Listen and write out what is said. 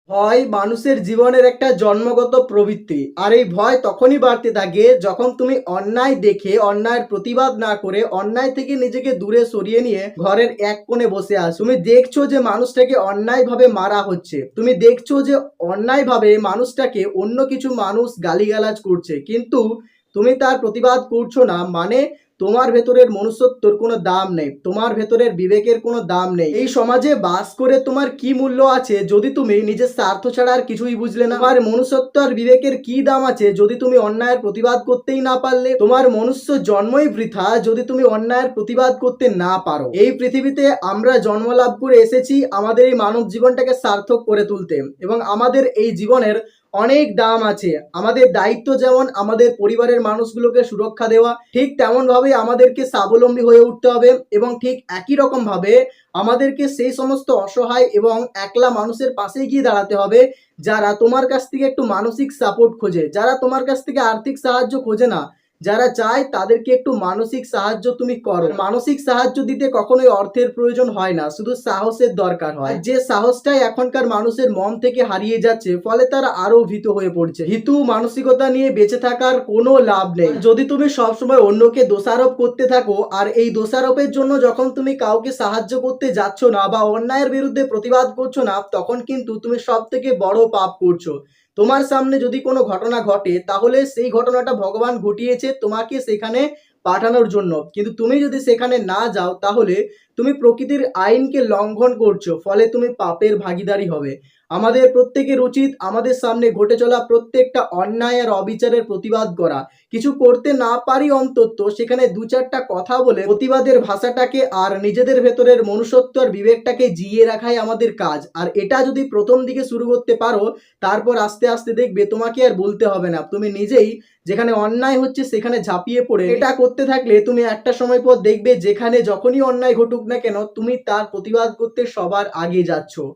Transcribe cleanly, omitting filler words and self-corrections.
ভয় মানুষের জীবনের একটা জন্মগত প্রবৃত্তি। আর এই ভয় তখনই বাড়তে থাকে যখন তুমি অন্যায় দেখে অন্যায়ের প্রতিবাদ না করে অন্যায় থেকে নিজেকে দূরে সরিয়ে নিয়ে ঘরের এক কোণে বসে আছো। তুমি দেখছো যে মানুষটাকে অন্যায়ভাবে মারা হচ্ছে, তুমি দেখছো যে অন্যায়ভাবে মানুষটাকে অন্য কিছু মানুষ গালিগালাজ করছে, কিন্তু তুমি তার প্রতিবাদ করছো না। মানে তোমার ভেতরের মনুষ্যত্বর কোনো দাম নেই, তোমার ভেতরের বিবেকের কোনো দাম নেই। এই সমাজে বাস করে তোমার কি মূল্য আছে যদি তুমি নিজের স্বার্থ ছাড়া আর কিছুই বুঝলে না? তোমার মনুষ্যত্ব আর বিবেকের কি দাম আছে যদি তুমি অন্যায়ের প্রতিবাদ করতেই না পারলে? তোমার মনুষ্য জন্মই বৃথা যদি তুমি অন্যায়ের প্রতিবাদ করতে না পারো। এই পৃথিবীতে আমরা জন্ম লাভ করে এসেছি আমাদের এই মানব জীবনটাকে সার্থক করে তুলতে, এবং আমাদের এই জীবনের অনেক দাম আছে। আমাদের দায়িত্ব যেমন আমাদের পরিবারের মানুষগুলোকে সুরক্ষা দেওয়া, ঠিক তেমন ভাবে আমাদেরকে স্বাবলম্বী হয়ে উঠতে হবে, এবং ঠিক একই রকম ভাবে আমাদেরকে সেই সমস্ত অসহায় এবং একলা মানুষের পাশে গিয়ে দাঁড়াতে হবে যারা তোমার কাছ থেকে একটু মানসিক সাপোর্ট খোঁজে, যারা তোমার কাছ থেকে আর্থিক সাহায্য খোঁজে না, যারা চায় তাদেরকে একটু মানসিক সাহায্য তুমি করো। মানসিক সাহায্য দিতে কখনোই অর্থের প্রয়োজন হয় না, শুধু সাহসের দরকার হয়। যে সাহসটাই এখনকার মানুষের মন থেকে হারিয়ে যাচ্ছে, ফলে তারা আরো ভীত হয়ে পড়ছে। ভীতু মানসিকতা নিয়ে বেঁচে থাকার কোনো লাভ নেই যদি তুমি সবসময় অন্যকে দোষারোপ করতে থাকো। আর এই দোষারোপের জন্য যখন তুমি কাউকে সাহায্য করতে যাচ্ছ না বা অন্যায়ের বিরুদ্ধে প্রতিবাদ করছো না, তখন কিন্তু তুমি সব থেকে বড় পাপ করছো। তোমার সামনে যদি কোনো ঘটনা ঘটে, তাহলে সেই ঘটনাটা ভগবান ঘটিয়েছে তোমাকে সেখানে পাঠানোর জন্য, কিন্তু তুমি যদি সেখানে না যাও তাহলে তুমি প্রকৃতির আইনকে লঙ্ঘন করছো, ফলে তুমি পাপের ভাগীদারি হবে। আমাদের প্রত্যেকের উচিত আমাদের সামনে ঘটে চলা প্রত্যেকটা অন্যায় আর অবিচারের প্রতিবাদ করা। কিছু করতে না পারি অন্তত সেখানে দু চারটা কথা বলে প্রতিবাদের ভাষাটাকে আর নিজেদের ভেতরের মনুষ্যত্ব আর বিবেকটাকে জিইয়ে রাখাই আমাদের কাজ। আর এটা যদি প্রথম দিকে শুরু করতে পারো, তারপর আস্তে আস্তে দেখবে তোমাকে আর বলতে হবে না, তুমি নিজেই যেখানে অন্যায় হচ্ছে সেখানে ঝাঁপিয়ে পড়ে এটা করতে থাকলে তুমি একটা সময় পর দেখবে যেখানে যখনই অন্যায় ঘটুক না কেন তুমি তার প্রতিবাদ করতে সবার আগে যাচ্ছ।